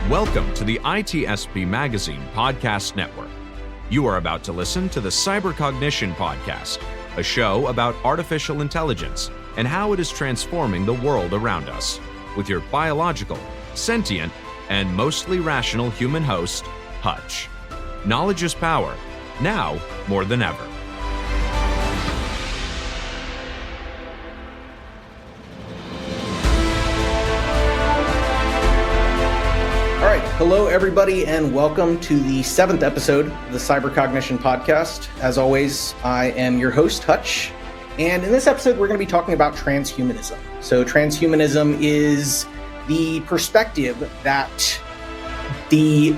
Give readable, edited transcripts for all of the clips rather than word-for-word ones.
Welcome to the ITSP Magazine Podcast Network. You are about to listen to the Cognition Podcast, a show about artificial intelligence and how it is transforming the world around us, with your biological, sentient, and mostly rational human host, Hutch. Knowledge is power, now more than ever. Hello, everybody, and welcome to the 7th episode of the Cognition Podcast. As always, I am your host, Hutch, and in this episode, we're going to be talking about transhumanism. So transhumanism is the perspective that the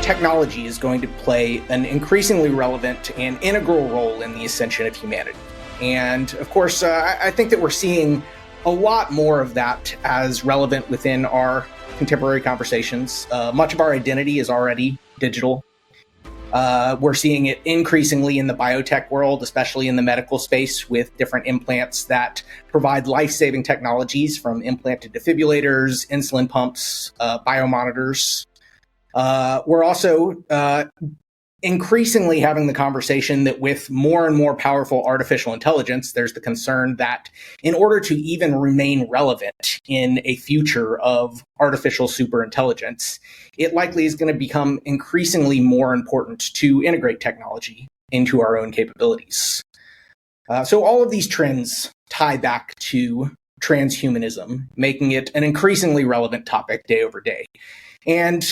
technology is going to play an increasingly relevant and integral role in the ascension of humanity. And, of course, I think that we're seeing a lot more of that as relevant within our contemporary conversations. Much of our identity is already digital. We're seeing it increasingly in the biotech world, especially in the medical space, with different implants that provide life-saving technologies, from implanted defibrillators, insulin pumps, biomonitors. We're also increasingly having the conversation that with more and more powerful artificial intelligence, there's the concern that in order to even remain relevant in a future of artificial superintelligence, it likely is going to become increasingly more important to integrate technology into our own capabilities. So all of these trends tie back to transhumanism, making it an increasingly relevant topic day over day. And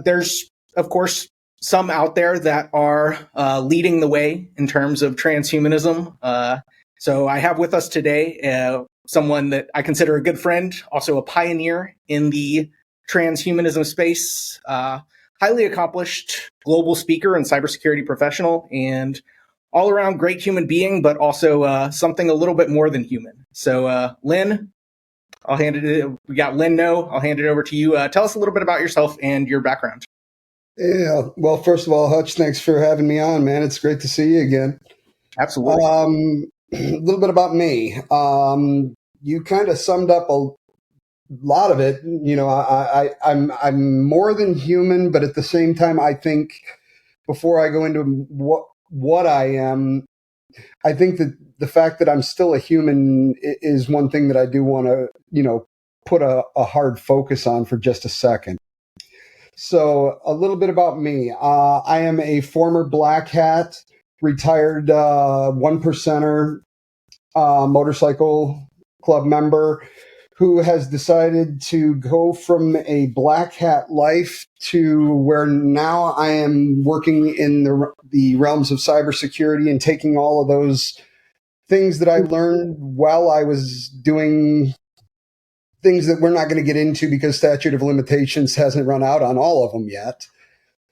there's, of course, some out there that are leading the way in terms of transhumanism. So I have with us today someone that I consider a good friend, also a pioneer in the transhumanism space, highly accomplished global speaker and cybersecurity professional, and all-around great human being, but also something a little bit more than human. So Len, we got Len Noe. I'll hand it over to you. Tell us a little bit about yourself and your background. Yeah, well, first of all, Hutch, thanks for having me on, man. It's great to see you again. Absolutely. A little bit about me. You kind of summed up a lot of it. You know, I'm more than human, but at the same time, I think before I go into what I am, I think that the fact that I'm still a human is one thing that I do want to, put a hard focus on for just a second. So a little bit about me. I am a former black hat, retired one percenter motorcycle club member who has decided to go from a black hat life to where now I am working in the realms of cybersecurity and taking all of those things that I learned while I was doing things that we're not going to get into because statute of limitations hasn't run out on all of them yet.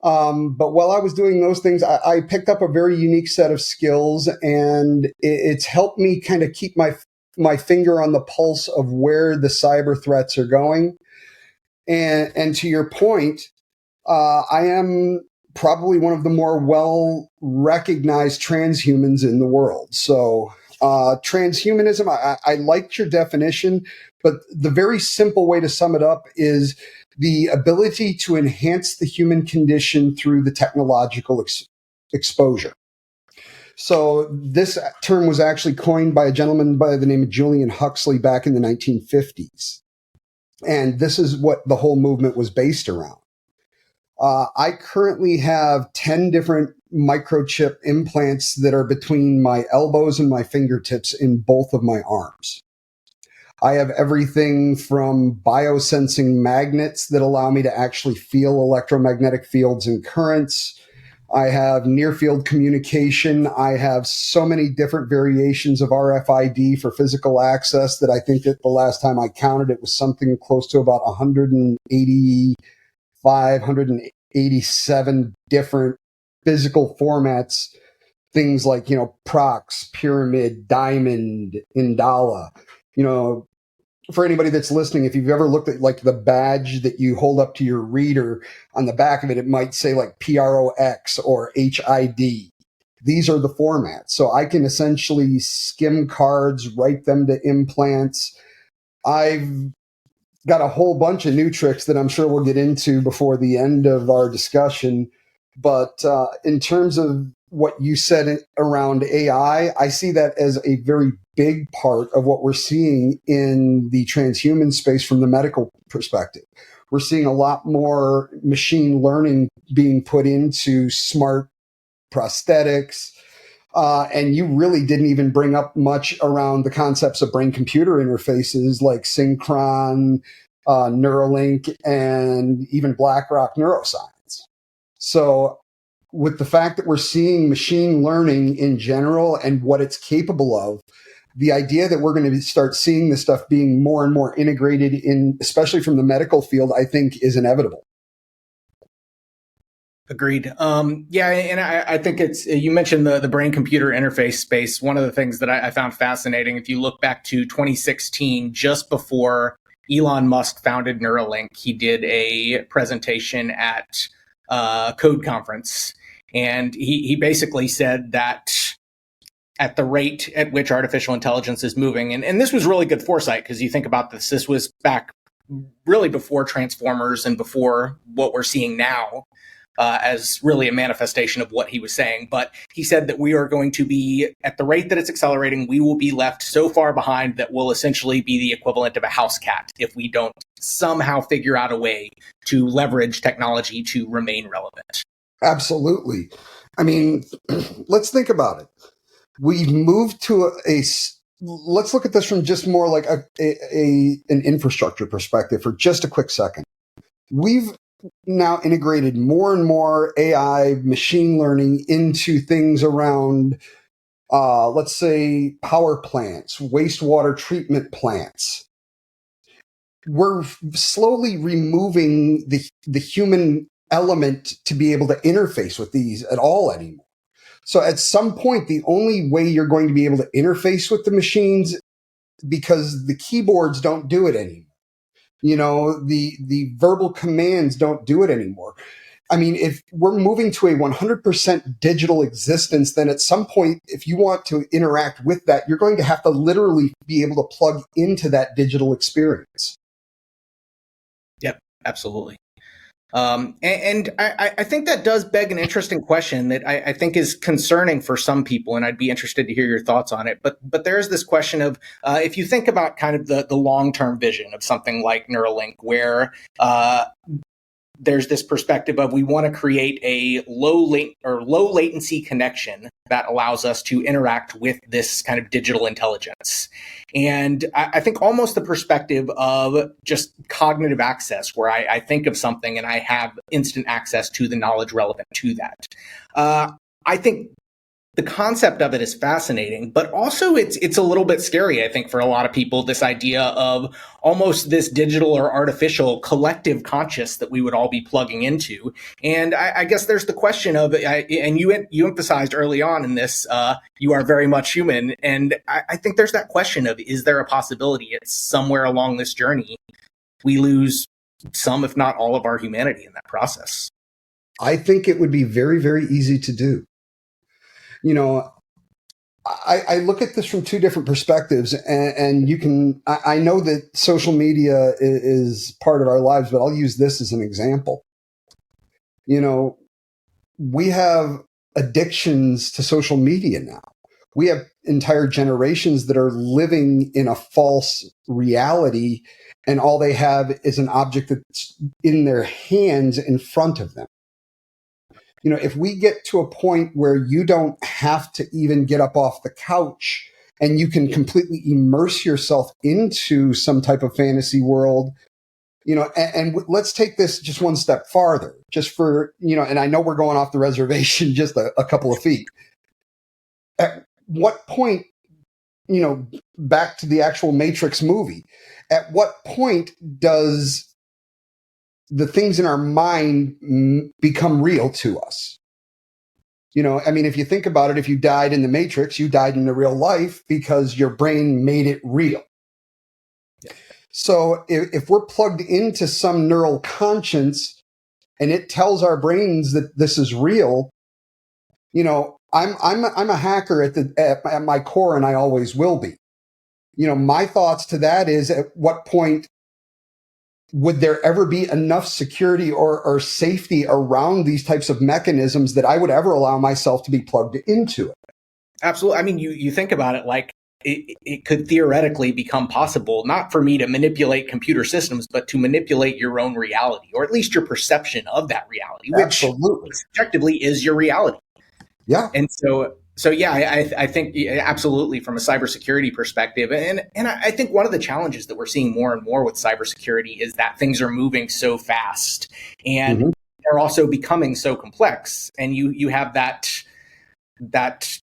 But while I was doing those things, I picked up a very unique set of skills, and it's helped me kind of keep my finger on the pulse of where the cyber threats are going. And to your point, I am probably one of the more well-recognized transhumans in the world. So transhumanism, I liked your definition, but the very simple way to sum it up is the ability to enhance the human condition through the technological exposure. So this term was actually coined by a gentleman by the name of Julian Huxley back in the 1950s. And this is what the whole movement was based around. I currently have 10 different microchip implants that are between my elbows and my fingertips in both of my arms. I have everything from biosensing magnets that allow me to actually feel electromagnetic fields and currents. I have near field communication. I have so many different variations of RFID for physical access that I think that the last time I counted, it was something close to about 187 different physical formats. Things like, Prox, Pyramid, Diamond, Indala. For anybody that's listening, if you've ever looked at like the badge that you hold up to your reader, on the back of it, it might say like PROX or HID. These are the formats. So I can essentially skim cards, write them to implants. I've got a whole bunch of new tricks that I'm sure we'll get into before the end of our discussion. But in terms of what you said around AI, I see that as a very big part of what we're seeing in the transhuman space from the medical perspective. We're seeing a lot more machine learning being put into smart prosthetics. And you really didn't even bring up much around the concepts of brain-computer interfaces like Synchron, Neuralink, and even BlackRock Neuroscience. So with the fact that we're seeing machine learning in general and what it's capable of, the idea that we're going to start seeing this stuff being more and more integrated in, especially from the medical field, I think is inevitable. Agreed. Yeah, and I think it's, you mentioned the brain-computer interface space. One of the things that I found fascinating, if you look back to 2016, just before Elon Musk founded Neuralink, he did a presentation at a code conference. And he basically said that at the rate at which artificial intelligence is moving, and this was really good foresight, because you think about this was back really before Transformers and before what we're seeing now, as really a manifestation of what he was saying. But he said that we are going to be, at the rate that it's accelerating, we will be left so far behind that we'll essentially be the equivalent of a house cat if we don't somehow figure out a way to leverage technology to remain relevant. Absolutely. I mean, let's think about it. We've moved to let's look at this from just more like an infrastructure perspective for just a quick second. We've now integrated more and more AI machine learning into things around, let's say, power plants, wastewater treatment plants. We're slowly removing the human element to be able to interface with these at all anymore. So at some point, the only way you're going to be able to interface with the machines, because the keyboards don't do it anymore. You know, the verbal commands don't do it anymore. I mean, if we're moving to a 100% digital existence, then at some point, if you want to interact with that, you're going to have to literally be able to plug into that digital experience. Yep, absolutely. And I think that does beg an interesting question that I think is concerning for some people, and I'd be interested to hear your thoughts on it. But there's this question of, if you think about kind of the long-term vision of something like Neuralink, where there's this perspective of we want to create a low latency connection that allows us to interact with this kind of digital intelligence. And I think almost the perspective of just cognitive access, where I think of something and I have instant access to the knowledge relevant to that. I think the concept of it is fascinating, but also it's a little bit scary, I think, for a lot of people, this idea of almost this digital or artificial collective conscious that we would all be plugging into. And I guess there's the question of, and you emphasized early on in this, you are very much human. And I think there's that question of, is there a possibility it's somewhere along this journey we lose some, if not all, of our humanity in that process? I think it would be very, very easy to do. You know, I look at this from two different perspectives, and you can, I know that social media is part of our lives, but I'll use this as an example. You know, we have addictions to social media now. We have entire generations that are living in a false reality, and all they have is an object that's in their hands in front of them. You know, if we get to a point where you don't have to even get up off the couch and you can completely immerse yourself into some type of fantasy world, you know, and let's take this just one step farther, just for, you know, and I know we're going off the reservation just a couple of feet. At what point, you know, back to the actual Matrix movie, at what point does the things in our mind become real to us? You know, I mean, if you think about it, if you died in the Matrix, you died in the real life because your brain made it real. Yeah. So if we're plugged into some neural conscience and it tells our brains that this is real, you know, I'm a hacker at my core, and I always will be. You know, my thoughts to that is, at what point would there ever be enough security or safety around these types of mechanisms that I would ever allow myself to be plugged into it? Absolutely. I mean, you think about it like it could theoretically become possible, not for me to manipulate computer systems, but to manipulate your own reality, or at least your perception of that reality, which Absolutely. subjectively is your reality. Yeah. And so yeah, I think absolutely from a cybersecurity perspective. And I think one of the challenges that we're seeing more and more with cybersecurity is that things are moving so fast and they're also becoming so complex. And you have that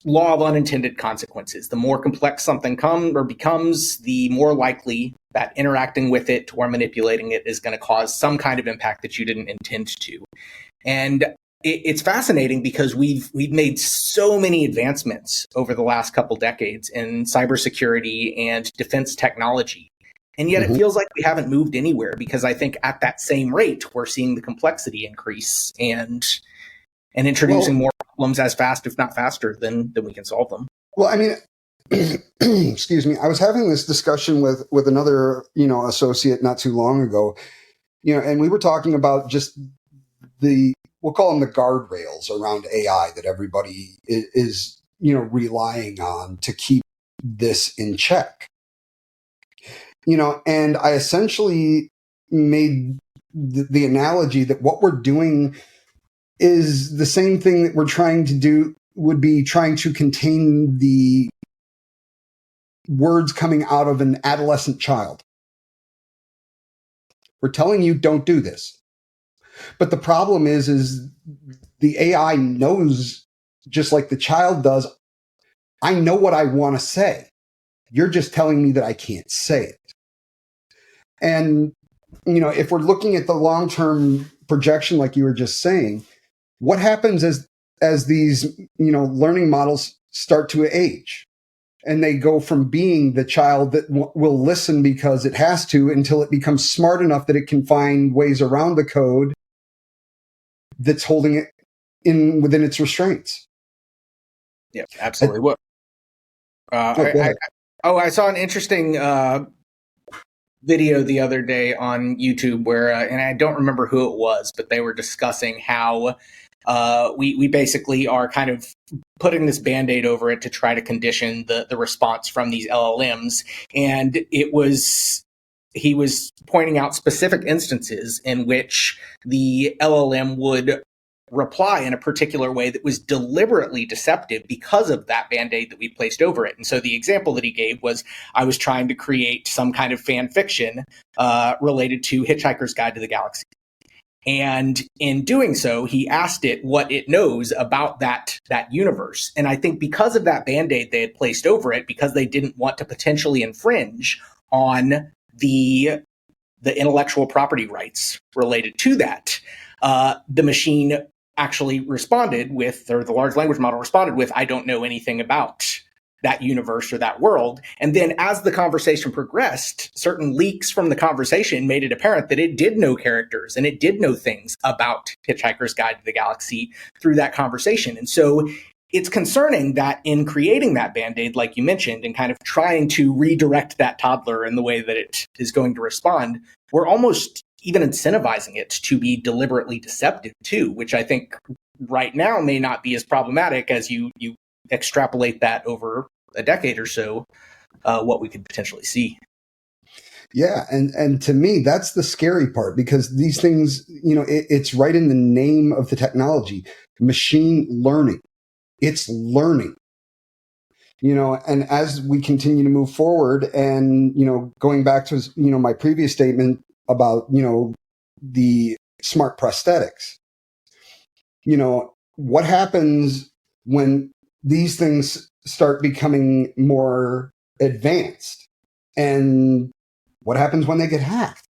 law of unintended consequences. The more complex something becomes, the more likely that interacting with it or manipulating it is going to cause some kind of impact that you didn't intend to. And it's fascinating because we've made so many advancements over the last couple decades in cybersecurity and defense technology. And yet it feels like we haven't moved anywhere, because I think at that same rate, we're seeing the complexity increase and introducing more problems as fast, if not faster, than we can solve them. Well, I mean, excuse me. I was having this discussion with another, associate not too long ago, and we were talking about just we'll call them the guardrails around AI that everybody is relying on to keep this in check. And I essentially made the analogy that what we're doing is the same thing that we're trying to do would be trying to contain the words coming out of an adolescent child. We're telling you, don't do this. But the problem is the AI knows, just like the child does, I know what I want to say. You're just telling me that I can't say it. And, if we're looking at the long-term projection, like you were just saying, what happens as these, learning models start to age? And they go from being the child that will listen because it has to, until it becomes smart enough that it can find ways around the code that's holding it within its restraints. Yeah, absolutely. I saw an interesting video the other day on YouTube where, and I don't remember who it was, but they were discussing how we basically are kind of putting this Band-Aid over it to try to condition the response from these LLMs. And he was pointing out specific instances in which the LLM would reply in a particular way that was deliberately deceptive because of that Band-Aid that we placed over it. And so the example that he gave was, I was trying to create some kind of fan fiction related to Hitchhiker's Guide to the Galaxy. And in doing so, he asked it what it knows about that universe. And I think because of that Band-Aid they had placed over it, because they didn't want to potentially infringe on the intellectual property rights related to that, the machine actually responded with, or the large language model responded with, I don't know anything about that universe or that world. And then as the conversation progressed, certain leaks from the conversation made it apparent that it did know characters and it did know things about Hitchhiker's Guide to the Galaxy through that conversation. And so it's concerning that in creating that Band-Aid, like you mentioned, and kind of trying to redirect that toddler in the way that it is going to respond, we're almost even incentivizing it to be deliberately deceptive too, which I think right now may not be as problematic as you extrapolate that over a decade or so, what we could potentially see. Yeah. And to me, that's the scary part, because these things, it's right in the name of the technology, machine learning. It's learning, and as we continue to move forward and, going back to, my previous statement about, the smart prosthetics, what happens when these things start becoming more advanced, and what happens when they get hacked?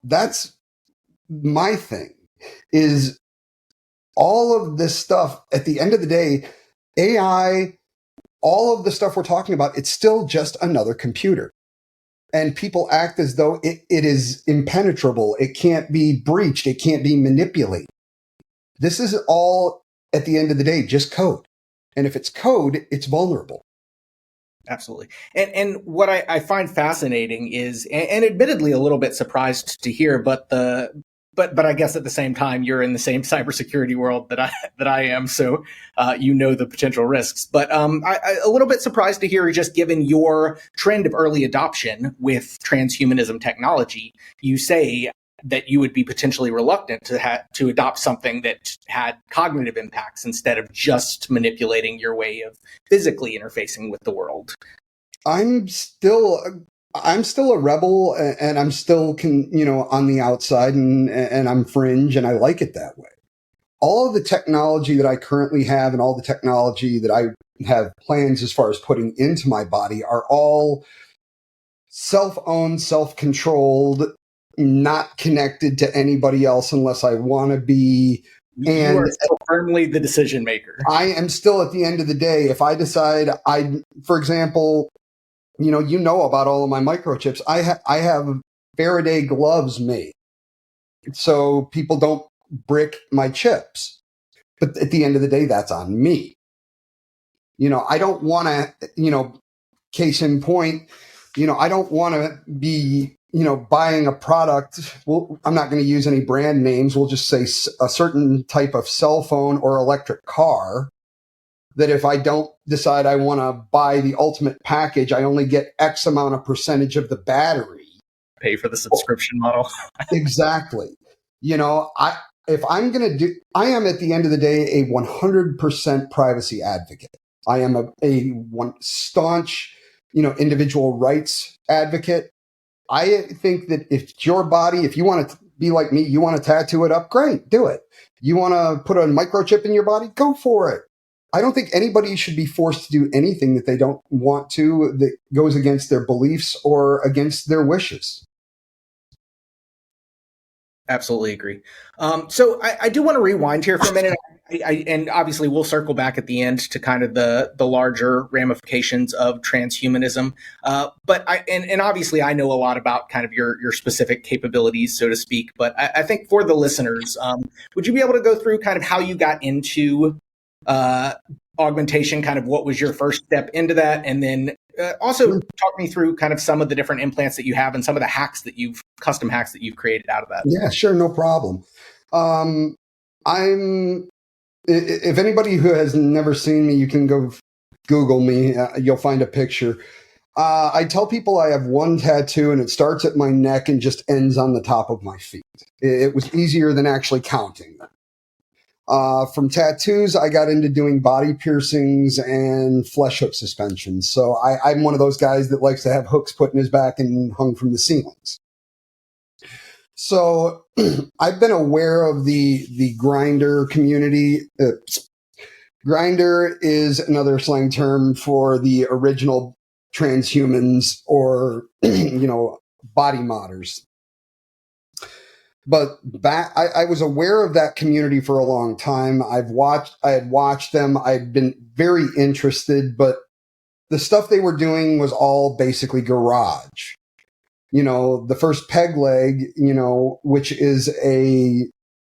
That's my thing, is all of this stuff at the end of the day, AI, all of the stuff we're talking about, it's still just another computer. And people act as though it is impenetrable. It can't be breached. It can't be manipulated. This is all, at the end of the day, just code. And if it's code, it's vulnerable. Absolutely. And what I find fascinating is, and admittedly a little bit surprised to hear, but I guess at the same time you're in the same cybersecurity world that I am, so you know the potential risks. But I a little bit surprised to hear, just given your trend of early adoption with transhumanism technology, you say that you would be potentially reluctant to adopt something that had cognitive impacts instead of just manipulating your way of physically interfacing with the world. I'm still a rebel, and I'm still on the outside, and I'm fringe, and I like it that way. All of the technology that I currently have and all the technology that I have plans as far as putting into my body are all self-owned, self-controlled, not connected to anybody else unless I want to be. And you are still firmly the decision maker. I am still, at the end of the day, if I decide for example, you know about all of my microchips. I have Faraday gloves made so people don't brick my chips. But at the end of the day, that's on me. I don't want to, case in point, I don't want to be, buying a product. Well, I'm not going to use any brand names. We'll just say a certain type of cell phone or electric car, that if I don't decide I want to buy the ultimate package, I only get X amount of percentage of the battery. Pay for the subscription model. Exactly. If I'm going to I am, at the end of the day, a 100% privacy advocate. I am a staunch, individual rights advocate. I think that if it's your body, if you want to be like me, you want to tattoo it up, great, do it. You want to put a microchip in your body, go for it. I don't think anybody should be forced to do anything that they don't want to, that goes against their beliefs or against their wishes. Absolutely agree. So I do want to rewind here for a minute. And obviously we'll circle back at the end to kind of the larger ramifications of transhumanism. But obviously I know a lot about kind of your specific capabilities, so to speak. But I think for the listeners, would you be able to go through kind of how you got into augmentation, kind of what was your first step into that? And then also talk me through kind of some of the different implants that you have and some of the custom hacks that you've created out of that. Yeah, sure. No problem. If anybody who has never seen me, you can go Google me. You'll find a picture. I tell people I have one tattoo, and it starts at my neck and just ends on the top of my feet. It was easier than actually counting them. From tattoos, I got into doing body piercings and flesh hook suspensions. So I'm one of those guys that likes to have hooks put in his back and hung from the ceilings. So I've been aware of the grinder community. Grinder is another slang term for the original transhumans or, body modders. But I was aware of that community for a long time. I had watched them. I'd been very interested, but the stuff they were doing was all basically garage. The first peg leg, which is a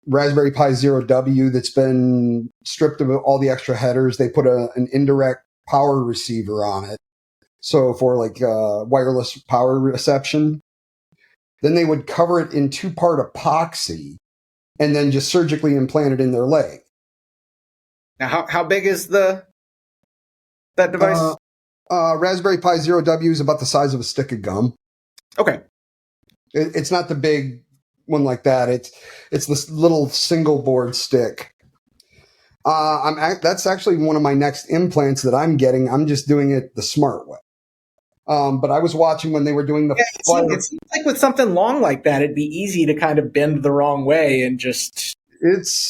Raspberry Pi Zero W that's been stripped of all the extra headers. They put an indirect power receiver on it. So for wireless power reception. Then they would cover it in 2-part epoxy and then just surgically implant it in their leg. Now, how big is that device? Raspberry Pi Zero W is about the size of a stick of gum. Okay. It's not the big one like that. It's this little single board stick. That's actually one of my next implants that I'm getting. I'm just doing it the smart way. But I was watching when they were doing the. It seems like with something long like that, it'd be easy to kind of bend the wrong way and just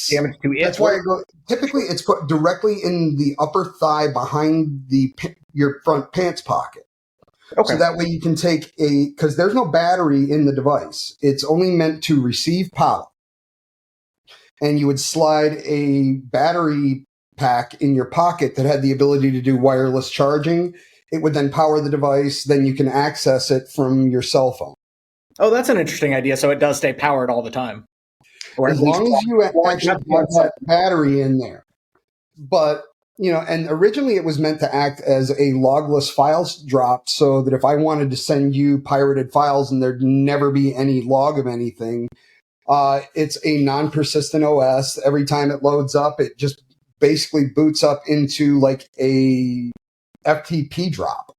damage to it. That's why I go. Typically, it's put directly in the upper thigh behind your front pants pocket. Okay. So that way you can take because there's no battery in the device. It's only meant to receive power. And you would slide a battery pack in your pocket that had the ability to do wireless charging. It would then power the device. Then you can access it from your cell phone. Oh, that's an interesting idea. So it does stay powered all the time. Or as long as you actually have that battery in there. But And originally it was meant to act as a logless files drop so that if I wanted to send you pirated files and there'd never be any log of anything, it's a non-persistent OS. Every time it loads up, it just basically boots up into like a FTP drop.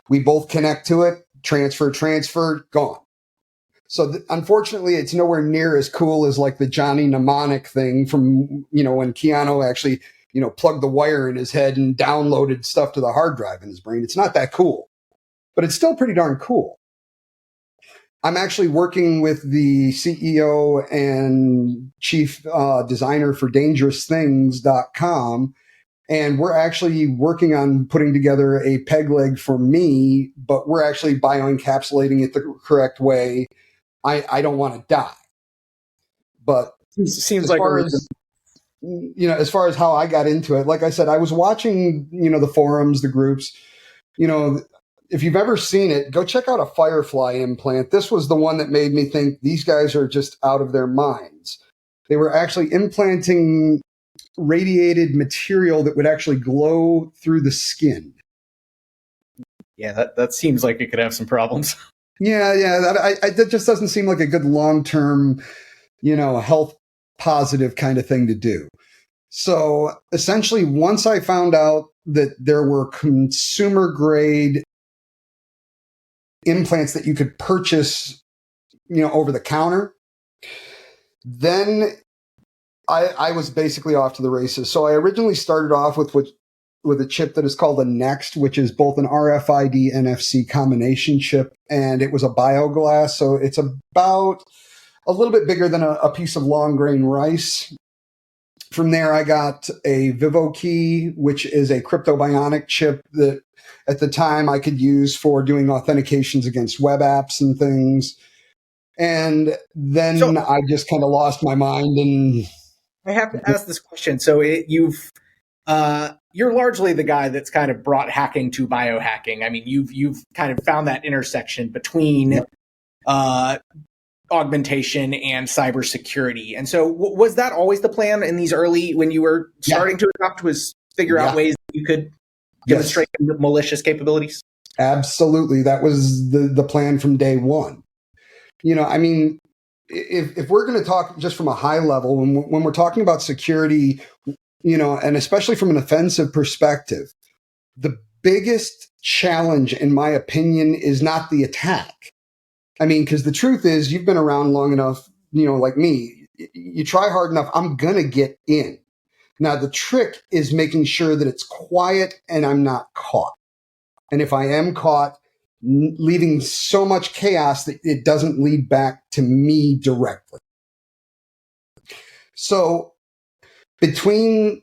We both connect to it, transfer, gone. So unfortunately, it's nowhere near as cool as like the Johnny Mnemonic thing from, when Keanu actually, plugged the wire in his head and downloaded stuff to the hard drive in his brain. It's not that cool, but it's still pretty darn cool. I'm actually working with the CEO and chief designer for dangerousthings.com. And we're actually working on putting together a peg leg for me, but we're actually bioencapsulating it the correct way. I don't want to die. But seems like as far as how I got into it, like I said, I was watching, the forums, the groups, if you've ever seen it, go check out a Firefly implant. This was the one that made me think these guys are just out of their minds. They were actually implanting radiated material that would actually glow through the skin. Yeah, that seems like it could have some problems. Yeah, that just doesn't seem like a good long-term, health positive kind of thing to do. So essentially, once I found out that there were consumer grade implants that you could purchase, over the counter, then I was basically off to the races. So I originally started off with a chip that is called a Next, which is both an RFID NFC combination chip, and it was a BioGlass. So it's about a little bit bigger than a piece of long grain rice. From there, I got a VivoKey, which is a cryptobionic chip that at the time I could use for doing authentications against web apps and things. And then I just kind of lost my mind. And I have to ask this question. So you're largely the guy that's kind of brought hacking to biohacking. I mean, you've kind of found that intersection between augmentation and cybersecurity. And so was that always the plan in these early, when you were starting to adopt, was figure out ways that you could demonstrate malicious capabilities? Absolutely. That was the plan from day one. I mean, if we're going to talk just from a high level, when we're talking about security, and especially from an offensive perspective, the biggest challenge, in my opinion, is not the attack. I mean, because the truth is, you've been around long enough, like me, you try hard enough, I'm going to get in. Now, the trick is making sure that it's quiet and I'm not caught. And if I am caught, leaving so much chaos that it doesn't lead back to me directly. So between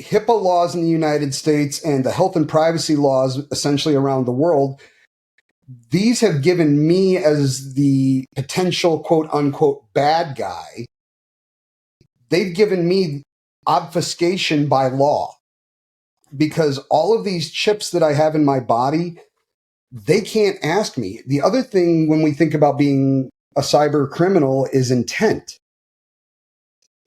HIPAA laws in the United States and the health and privacy laws essentially around the world, these have given me, as the potential quote unquote bad guy, they've given me obfuscation by law, because all of these chips that I have in my body, they can't ask me. The other thing when we think about being a cyber criminal is intent.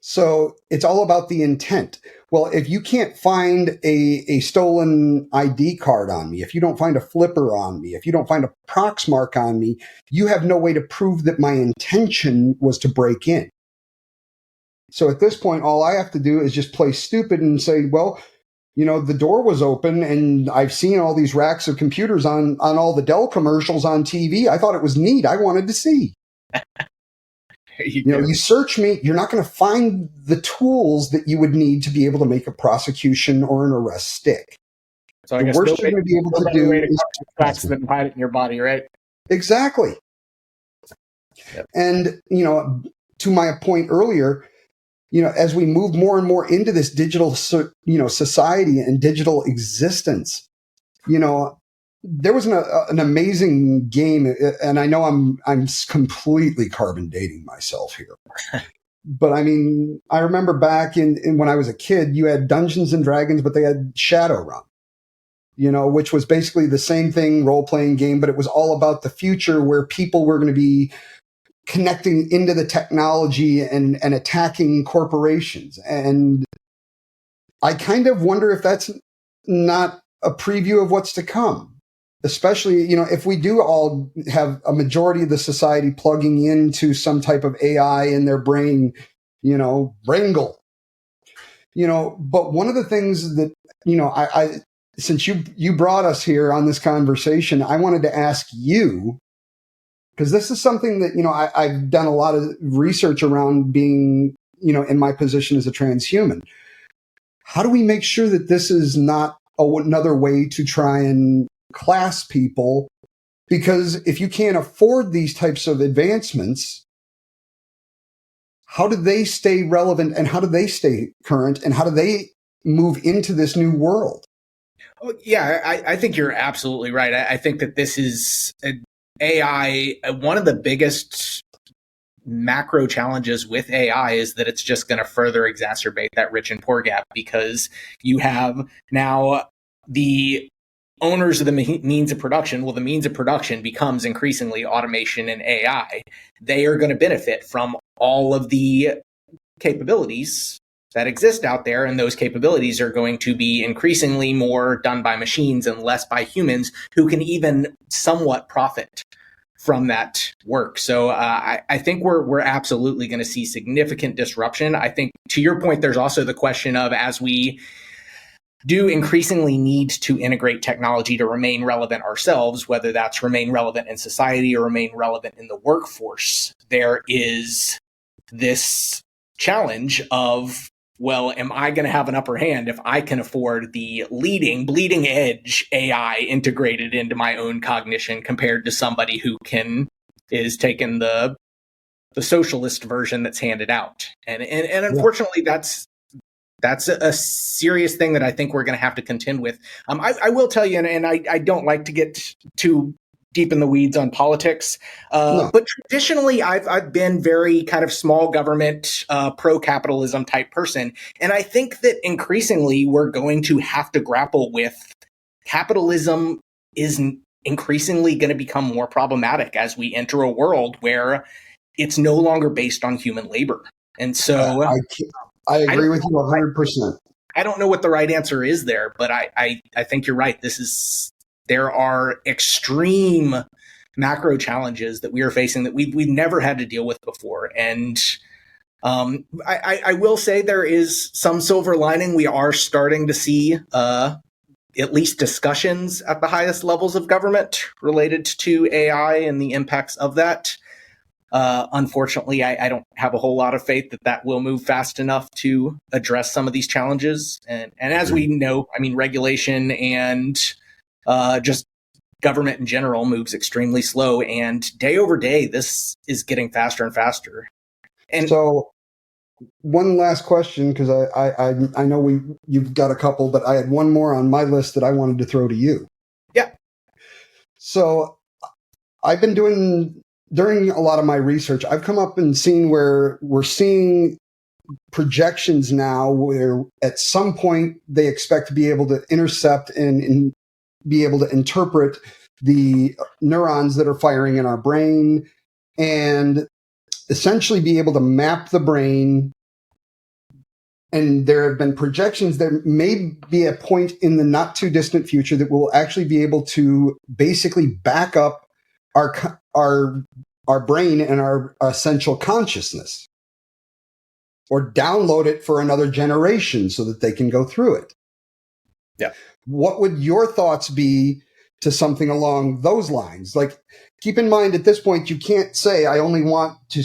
So it's all about the intent. Well, if you can't find a stolen ID card on me, if you don't find a flipper on me, if you don't find a Proxmark on me, you have no way to prove that my intention was to break in. So at this point, all I have to do is just play stupid and say, well, the door was open and I've seen all these racks of computers on all the Dell commercials on TV. I thought it was neat. I wanted to see. You search me, you're not going to find the tools that you would need to be able to make a prosecution or an arrest stick. So I guess the worst you're going to be able to do is facts that hide it in your body, right? Exactly. Yep. And, to my point earlier, as we move more and more into this digital, society and digital existence, there was an amazing game, and I know I'm completely carbon dating myself here. But I mean, I remember back in when I was a kid, you had Dungeons and Dragons, but they had Shadowrun, which was basically the same thing, role-playing game, but it was all about the future where people were going to be connecting into the technology and attacking corporations. And I kind of wonder if that's not a preview of what's to come, especially, if we do all have a majority of the society plugging into some type of AI in their brain, wrangle, but one of the things that, I since you brought us here on this conversation, I wanted to ask you, because this is something that, I've done a lot of research around being, in my position as a transhuman. How do we make sure that this is not another way to try and class people? Because if you can't afford these types of advancements, how do they stay relevant, and how do they stay current, and how do they move into this new world? Oh, yeah, I think you're absolutely right. I think that this is AI. One of the biggest macro challenges with AI is that it's just going to further exacerbate that rich and poor gap, because you have now the owners of the means of production. Well, the means of production becomes increasingly automation and AI. They are going to benefit from all of the capabilities that exist out there, and those capabilities are going to be increasingly more done by machines and less by humans, who can even somewhat profit from that work. So I think we're absolutely going to see significant disruption. I think, to your point, there's also the question of, as we do increasingly need to integrate technology to remain relevant ourselves, whether that's remain relevant in society or remain relevant in the workforce, there is this challenge of, well, am I going to have an upper hand if I can afford the bleeding edge AI integrated into my own cognition, compared to somebody who is taking the socialist version that's handed out? And unfortunately, that's a serious thing that I think we're going to have to contend with. I will tell you, and I don't like to get too deep in the weeds on politics, but traditionally I've been very kind of small government, pro-capitalism type person. And I think that increasingly we're going to have to grapple with capitalism is increasingly going to become more problematic as we enter a world where it's no longer based on human labor. And so I agree with you 100%. I don't know what the right answer is there, but I think you're right. There are extreme macro challenges that we are facing that we've never had to deal with before. And I will say there is some silver lining. We are starting to see at least discussions at the highest levels of government related to AI and the impacts of that. Unfortunately, I don't have a whole lot of faith that will move fast enough to address some of these challenges. And as we know, regulation and just government in general moves extremely slow, and day over day, this is getting faster and faster. And so, one last question, because I know you've got a couple, but I had one more on my list that I wanted to throw to you. Yeah. So, I've been during a lot of my research, I've come up and seen where we're seeing projections now where at some point they expect to be able to intercept and be able to interpret the neurons that are firing in our brain, and essentially be able to map the brain. And there have been projections, there may be a point in the not too distant future that we'll actually be able to basically back up our brain and our essential consciousness, or download it for another generation so that they can go through it. Yeah. What would your thoughts be to something along those lines? Like, keep in mind at this point, you can't say, I only want to,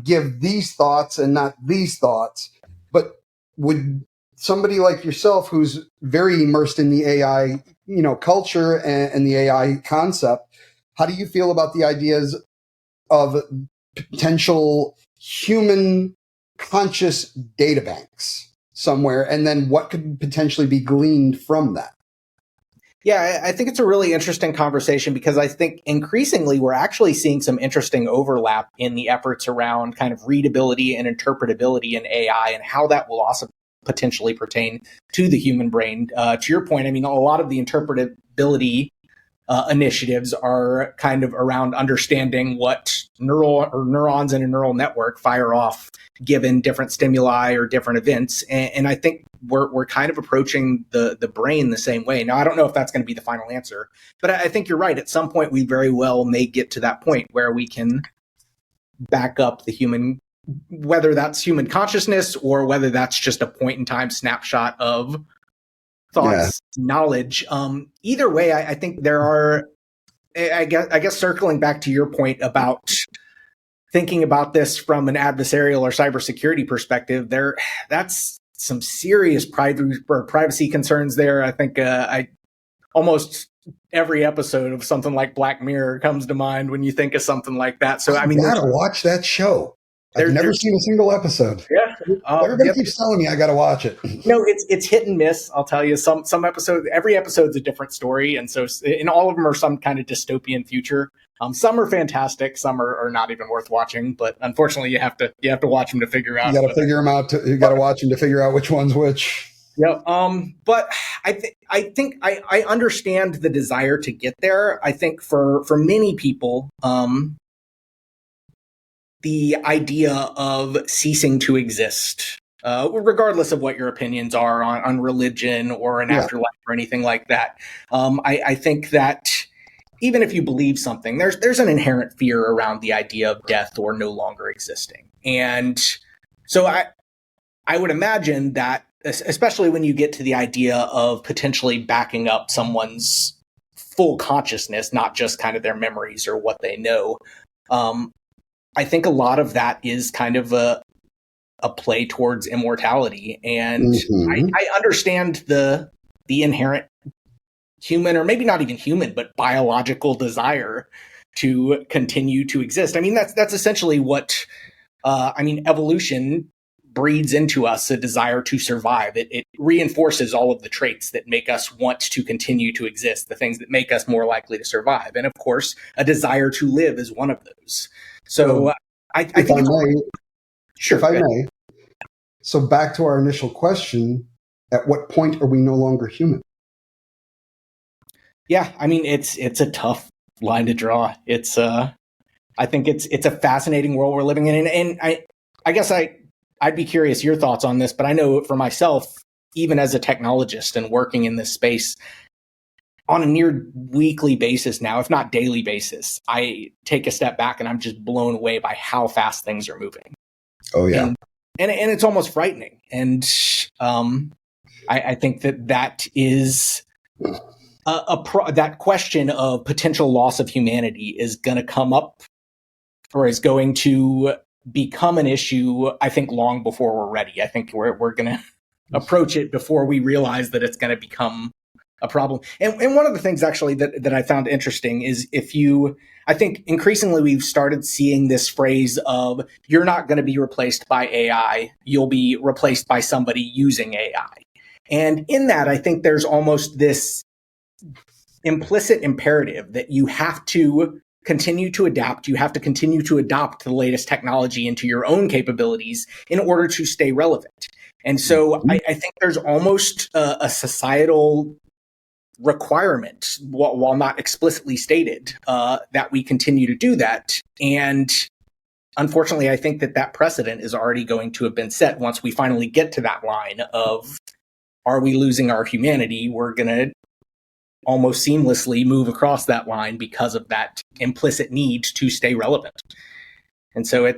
give these thoughts and not these thoughts. But would somebody like yourself, who's very immersed in the AI, culture and the AI concept, how do you feel about the ideas of potential human conscious databanks somewhere, and then what could potentially be gleaned from that? Yeah, I think it's a really interesting conversation, because I think increasingly we're actually seeing some interesting overlap in the efforts around kind of readability and interpretability in AI, and how that will also potentially pertain to the human brain. To your point, a lot of the interpretability initiatives are kind of around understanding what neurons in a neural network fire off given different stimuli or different events. And I think we're kind of approaching the brain the same way. Now, I don't know if that's going to be the final answer, but I think you're right. At some point, we very well may get to that point where we can back up the human, whether that's human consciousness or whether that's just a point in time snapshot of thoughts, knowledge. Either way, I think there are, I guess circling back to your point about thinking about this from an adversarial or cybersecurity perspective, that's some serious privacy concerns there. I think almost every episode of something like Black Mirror comes to mind when you think of something like that. So, I mean, I gotta watch that show. I've never seen a single episode. Yeah, everybody keeps telling me I got to watch it. No, it's hit and miss. I'll tell you, some episodes, every episode's a different story, and so in all of them are some kind of dystopian future. Some are fantastic, some are not even worth watching. But unfortunately, you have to watch them to figure out. You got to figure them out. You got to watch them to figure out which one's which. Yeah. But I think I understand the desire to get there. I think for many people, the idea of ceasing to exist, regardless of what your opinions are on religion or an afterlife or anything like that. I think that even if you believe something, there's an inherent fear around the idea of death or no longer existing. And so I would imagine that, especially when you get to the idea of potentially backing up someone's full consciousness, not just kind of their memories or what they know, I think a lot of that is kind of a play towards immortality. And I understand the inherent human, or maybe not even human, but biological desire to continue to exist. I mean, that's essentially what, evolution breeds into us, a desire to survive. It reinforces all of the traits that make us want to continue to exist, the things that make us more likely to survive. And of course, a desire to live is one of those. So I think if I may. So back to our initial question, at what point are we no longer human? Yeah, I mean, it's a tough line to draw. It's I think it's a fascinating world we're living in, and I guess I'd be curious your thoughts on this, but I know for myself, even as a technologist and working in this space on a near weekly basis now, if not daily basis, I take a step back and I'm just blown away by how fast things are moving. Oh yeah. And it's almost frightening. And I think that is that question of potential loss of humanity is going to come up, or is going to become an issue, I think, long before we're ready. I think we're going to approach it before we realize that it's going to become a problem. And one of the things actually that I found interesting is I think increasingly we've started seeing this phrase of, you're not going to be replaced by AI, you'll be replaced by somebody using AI. And in that, I think there's almost this implicit imperative that you have to continue to adapt. You have to continue to adopt the latest technology into your own capabilities in order to stay relevant. And so I think there's almost a societal requirement, while not explicitly stated, that we continue to do that. And unfortunately, I think that precedent is already going to have been set once we finally get to that line of, are we losing our humanity? We're going to almost seamlessly move across that line because of that implicit need to stay relevant. And so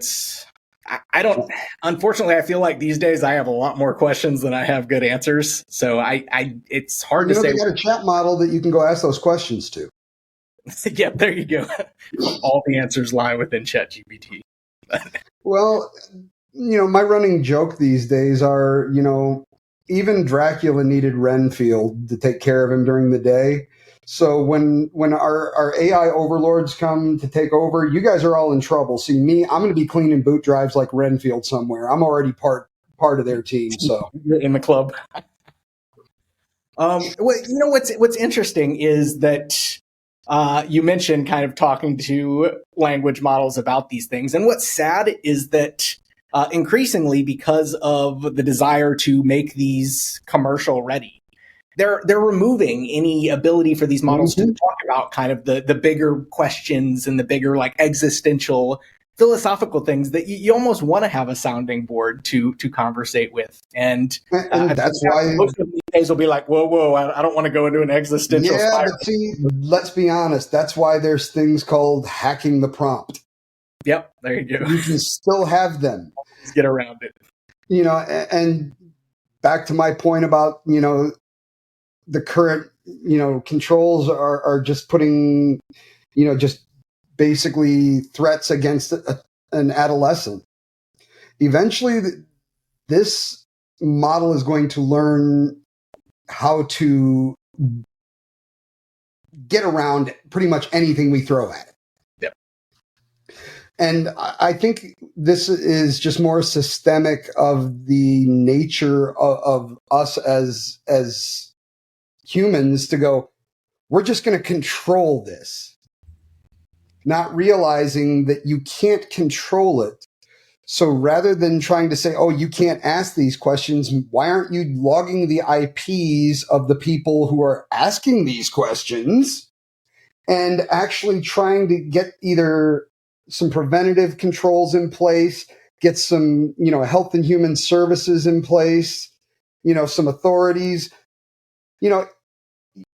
unfortunately, I feel like these days I have a lot more questions than I have good answers. So it's hard to say. You got a chat model that you can go ask those questions to. Yeah, there you go. All the answers lie within ChatGPT. Well, my running joke these days are, even Dracula needed Renfield to take care of him during the day. So when our AI overlords come to take over, you guys are all in trouble. See me, I'm going to be cleaning boot drives like Renfield somewhere. I'm already part of their team. So you're in the club. What's interesting is that you mentioned kind of talking to language models about these things, and what's sad is that increasingly, because of the desire to make these commercial ready, they're removing any ability for these models to talk about kind of the bigger questions and the bigger like existential philosophical things that you almost want to have a sounding board to conversate with. And that's why most of these days will be like, whoa, I don't want to go into an existential spiral. But see, let's be honest. That's why there's things called hacking the prompt. Yep, there you go. You can still have them. Let's get around it. And back to my point about, the current, controls are just putting, just basically threats against an adolescent. Eventually, this model is going to learn how to get around pretty much anything we throw at it. Yep. And I think this is just more systemic of the nature of us as humans to go, we're just going to control this. Not realizing that you can't control it. So rather than trying to say, oh, you can't ask these questions, why aren't you logging the IPs of the people who are asking these questions and actually trying to get either some preventative controls in place, get some, health and human services in place, some authorities,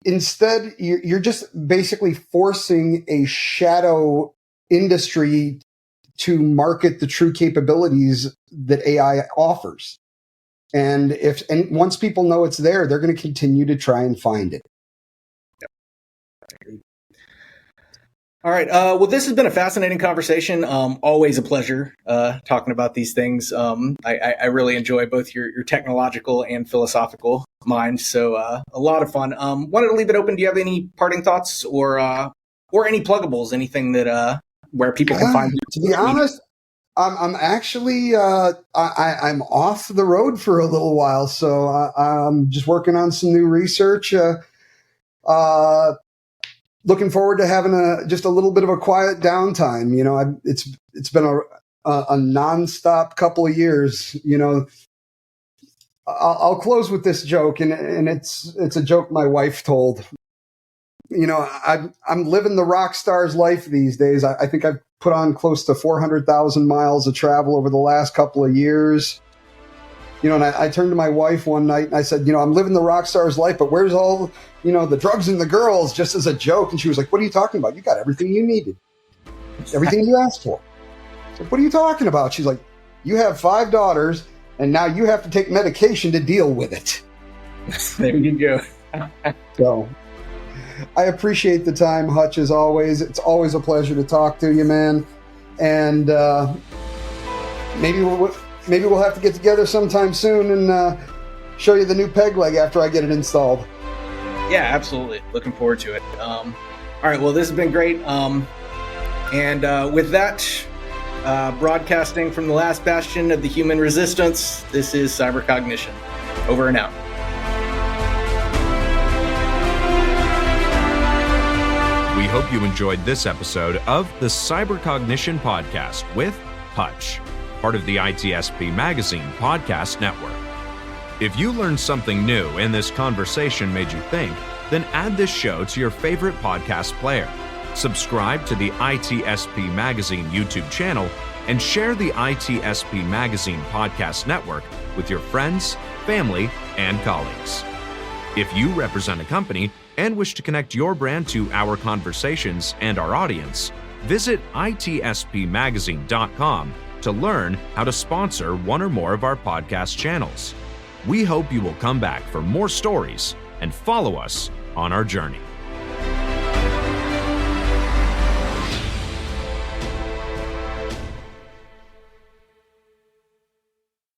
instead, you're just basically forcing a shadow industry to market the true capabilities that AI offers. And once people know it's there, they're going to continue to try and find it. Yep. All right. Well, this has been a fascinating conversation. Always a pleasure talking about these things. I really enjoy both your technological and philosophical mind. So a lot of fun. Wanted to leave it open. Do you have any parting thoughts or any pluggables? Anything that where people can find you? To be honest, I'm actually I'm off the road for a little while, so I'm just working on some new research. Looking forward to having just a little bit of a quiet downtime. It's been a nonstop couple of years. I'll close with this joke, and it's a joke my wife told. I'm living the rock star's life these days. I think I've put on close to 400,000 miles of travel over the last couple of years. And I turned to my wife one night and I said, I'm living the rock star's life, but where's all, the drugs and the girls, just as a joke? And she was like, what are you talking about? You got everything you needed. Everything you asked for. I said, what are you talking about? She's like, you have 5 daughters and now you have to take medication to deal with it. There you go. So I appreciate the time, Hutch, as always. It's always a pleasure to talk to you, man. And maybe we'll have to get together sometime soon and show you the new peg leg after I get it installed. Yeah, absolutely. Looking forward to it. All right. Well, this has been great. And with that, broadcasting from the last bastion of the human resistance, this is Cyber Cognition. Over and out. We hope you enjoyed this episode of the Cyber Cognition Podcast with Hutch, part of the ITSP Magazine Podcast Network. If you learned something new and this conversation made you think, then add this show to your favorite podcast player. Subscribe to the ITSP Magazine YouTube channel and share the ITSP Magazine Podcast Network with your friends, family, and colleagues. If you represent a company and wish to connect your brand to our conversations and our audience, visit itspmagazine.com to learn how to sponsor one or more of our podcast channels. We hope you will come back for more stories and follow us on our journey.